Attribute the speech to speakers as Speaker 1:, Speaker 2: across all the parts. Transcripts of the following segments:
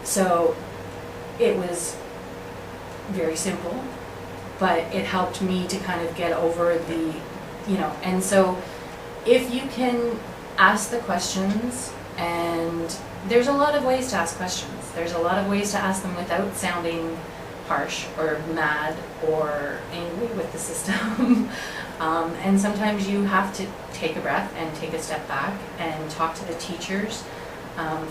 Speaker 1: So it was very simple, but it helped me to kind of get over the, and so if you can ask the questions, and there's a lot of ways to ask questions. There's a lot of ways to ask them without sounding harsh or mad or angry with the system. And sometimes you have to take a breath and take a step back and talk to the teachers.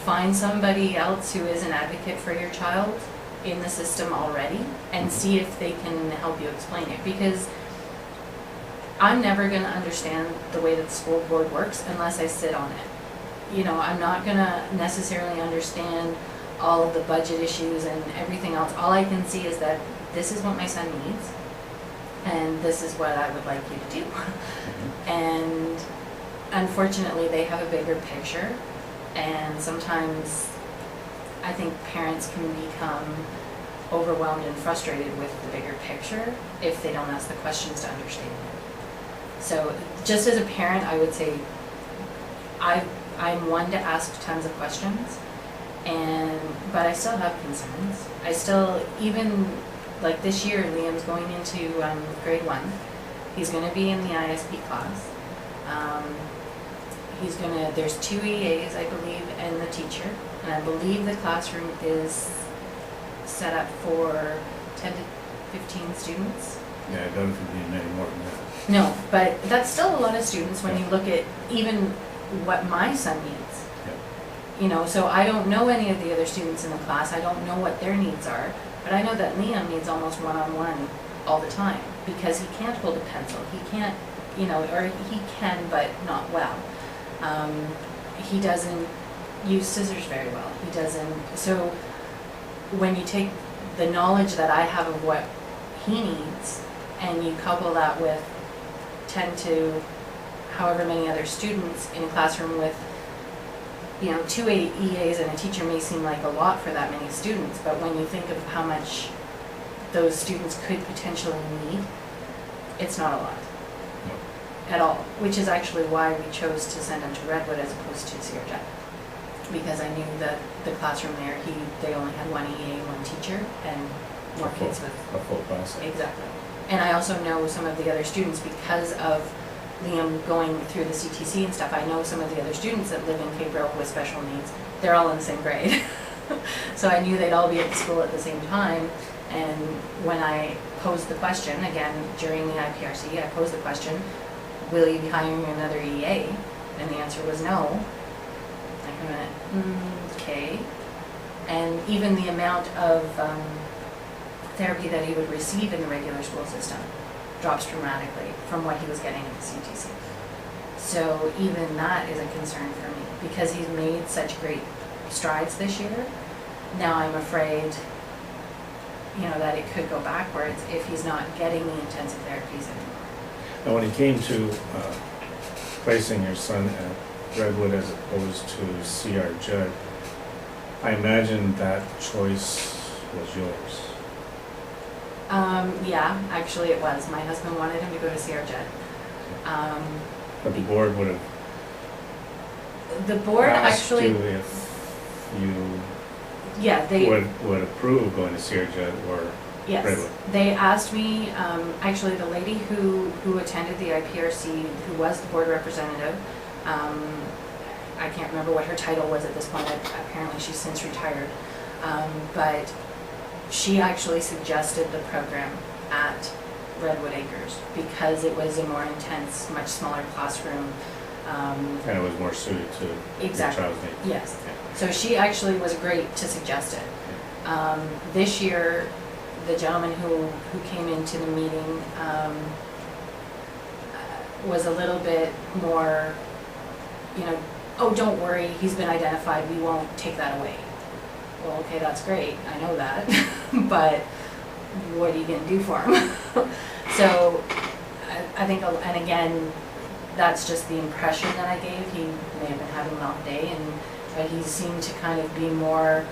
Speaker 1: Find somebody else who is an advocate for your child in the system already and see if they can help you explain it, because I'm never going to understand the way that the school board works unless I sit on it. I'm not going to necessarily understand all of the budget issues and everything else. All I can see is that this is what my son needs and this is what I would like you to do. And unfortunately they have a bigger picture, and sometimes I think parents can become overwhelmed and frustrated with the bigger picture if they don't ask the questions to understand it. So just as a parent, I would say I'm one to ask tons of questions, but I still have concerns. I still, even like this year, Liam's going into grade 1. He's going to be in the ISP class. There's 2 EAs, I believe, and the teacher. And I believe the classroom is set up for 10 to 15 students.
Speaker 2: Yeah, it doesn't need many more than that.
Speaker 1: No, but that's still a lot of students when you look at even what my son needs.
Speaker 2: Yeah.
Speaker 1: So I don't know any of the other students in the class. I don't know what their needs are. But I know that Liam needs almost one-on-one all the time because he can't hold a pencil. He can't, or he can, but not well. He doesn't use scissors very well. He doesn't. So when you take the knowledge that I have of what he needs and you couple that with 10 to however many other students in a classroom with 2 EAs and a teacher may seem like a lot for that many students, but when you think of how much those students could potentially need, it's not a lot at all, which is actually why we chose to send him to Redwood as opposed to CRJ, because I knew that the classroom there, they only had 1 EA, 1 teacher, and more kids with
Speaker 2: a full class.
Speaker 1: Exactly. And I also know some of the other students because of Liam going through the CTC and stuff. I know some of the other students that live in Cabril with special needs. They're all in the same grade. So I knew they'd all be at the school at the same time. And when I posed the question, again, during the IPRC, I posed the question, will you be hiring another EA? And the answer was no. I went, okay. And even the amount of therapy that he would receive in the regular school system drops dramatically from what he was getting at the CTC. So even that is a concern for me because he's made such great strides this year. Now I'm afraid, that it could go backwards if he's not getting the intensive therapies anymore.
Speaker 2: Now, when it came to placing your son at Redwood as opposed to CR Judd, I imagine that choice was yours.
Speaker 1: Yeah, actually it was. My husband wanted him to go to CR Judd.
Speaker 2: But the board would have asked
Speaker 1: actually,
Speaker 2: you if you
Speaker 1: they
Speaker 2: would approve going to CR Judd or
Speaker 1: yes,
Speaker 2: Redwood.
Speaker 1: They asked me. Actually, the lady who attended the IPRC, who was the board representative, I can't remember what her title was at this point. Apparently, she's since retired, but she actually suggested the program at Redwood Acres because it was a more intense, much smaller classroom.
Speaker 2: And it was more suited to
Speaker 1: Exactly.
Speaker 2: the child's needs.
Speaker 1: Yes.
Speaker 2: Yeah.
Speaker 1: So she actually was great to suggest it. This year, the gentleman who came into the meeting was a little bit more, oh, don't worry, he's been identified, we won't take that away. Well, okay, that's great, I know that, but what are you going to do for him? So I think, and again, that's just the impression that I gave. He may have been having an off day, but he seemed to kind of be more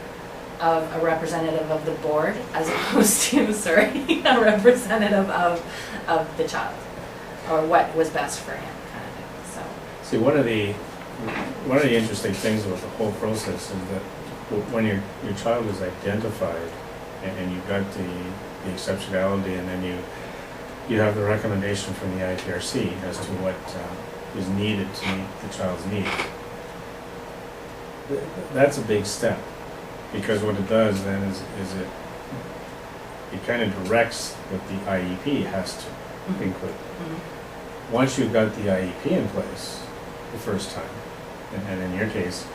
Speaker 1: of a representative of the board as opposed to, a representative of the child, or what was best for him, kind of thing. So,
Speaker 2: See, one of the interesting things about the whole process is that when your child is identified and you've got the exceptionality, and then you have the recommendation from the IPRC as to what is needed to meet the child's needs. That's a big step, because what it does then is it kind of directs what the IEP has to include. Once you've got the IEP in place the first time, and in your case,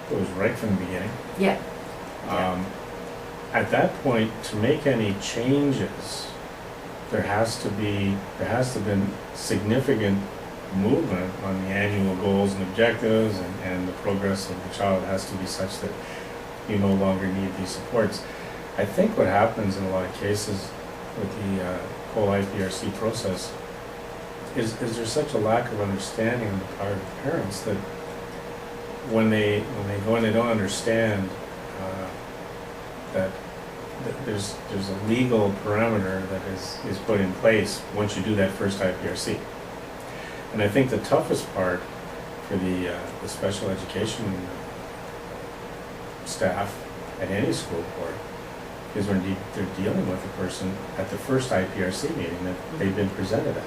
Speaker 2: it was right from the beginning.
Speaker 1: Yeah.
Speaker 2: At that point, to make any changes, there has to be significant movement on the annual goals and objectives, and the progress of the child has to be such that you no longer need these supports. I think what happens in a lot of cases with the whole IPRC process is there's such a lack of understanding on the part of parents that when they go and they don't understand that there's a legal parameter that is put in place once you do that first IPRC. And I think the toughest part for the special education staff at any school board is when they're dealing with a person at the first IPRC meeting that they've been presented at.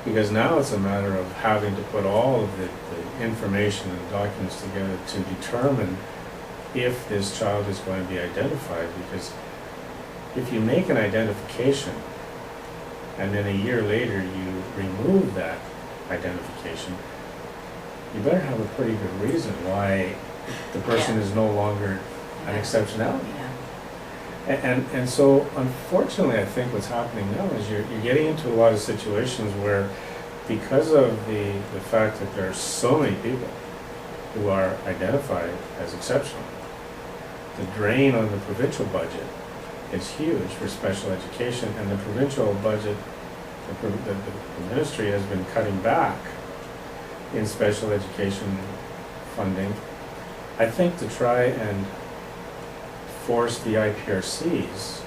Speaker 2: Because now it's a matter of having to put all of the information and documents together to determine if this child is going to be identified. Because if you make an identification and then a year later you remove that identification, you better have a pretty good reason why the person is no longer an exceptionality. And so, unfortunately, I think what's happening now is you're getting into a lot of situations where, because of the fact that there are so many people who are identified as exceptional, the drain on the provincial budget is huge for special education, and the provincial budget, the ministry has been cutting back in special education funding, I think, to try and force the IPRCs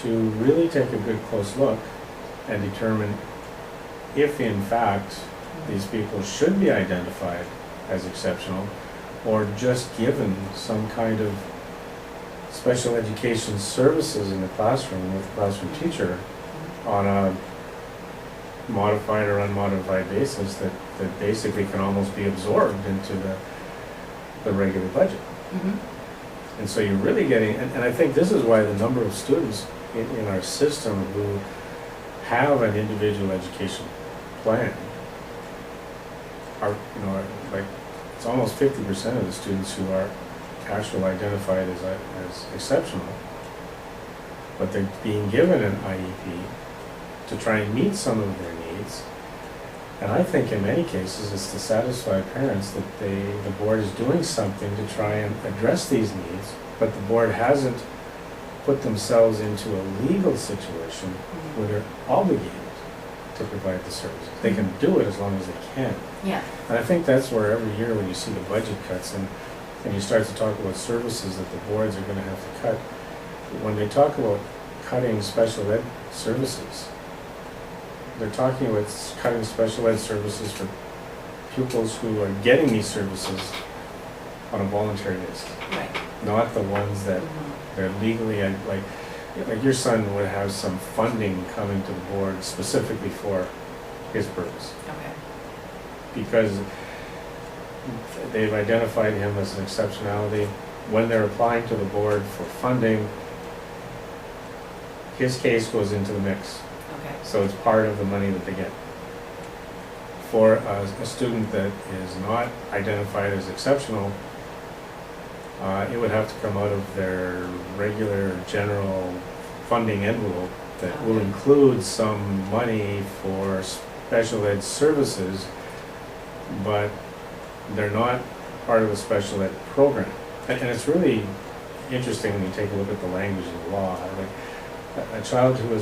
Speaker 2: to really take a good close look and determine if in fact these people should be identified as exceptional, or just given some kind of special education services in the classroom with a classroom teacher on a modified or unmodified basis that basically can almost be absorbed into the regular budget. And so you're really getting, and I think this is why the number of students in our system who have an individual education plan are, like, it's almost 50% of the students who are actually identified as exceptional, but they're being given an IEP to try and meet some of their needs. And I think in many cases it's to satisfy parents that the board is doing something to try and address these needs, but the board hasn't put themselves into a legal situation where they're obligated to provide the services. They can do it as long as they can.
Speaker 1: Yeah.
Speaker 2: And I think that's where every year when you see the budget cuts and you start to talk about services that the boards are going to have to cut, when they talk about cutting special ed services, they're talking about cutting special ed services for pupils who are getting these services on a voluntary basis.
Speaker 1: Right.
Speaker 2: Not the ones that they're legally, like your son would have some funding coming to the board specifically for his purpose.
Speaker 1: Okay.
Speaker 2: Because they've identified him as an exceptionality. When they're applying to the board for funding, his case goes into the mix.
Speaker 1: Okay.
Speaker 2: So it's part of the money that they get. For a student that is not identified as exceptional, it would have to come out of their regular general funding envelope that will include some money for special ed services, but they're not part of the special ed program. And it's really interesting when you take a look at the language of the law. Like, a child who is